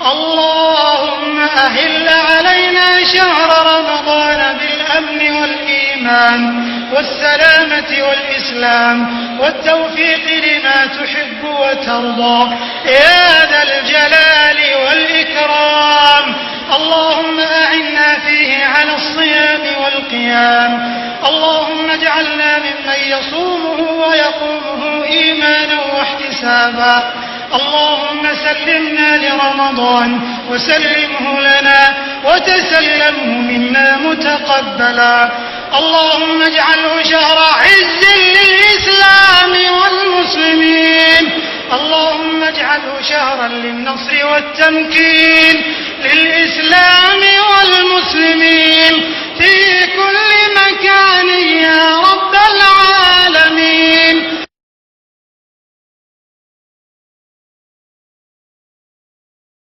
اللهم أهل علينا شهر رمضان بالأمن والإيمان والسلامة والإسلام والتوفيق لما تحب وترضى يا ذا الجلال والإكرام. اللهم أعنا فيه على الصيام والقيام. اللهم اجعلنا ممن يصومه ويقومه إيمانا واحتسابا. اللهم سلمنا لرمضان وسلمه لنا وتسلمه منا متقبلا. اللهم اجعله شهر عز للإسلام والمسلمين. اللهم اجعله شهرا للنصر والتمكين للإسلام والمسلمين في كل مكان يا رب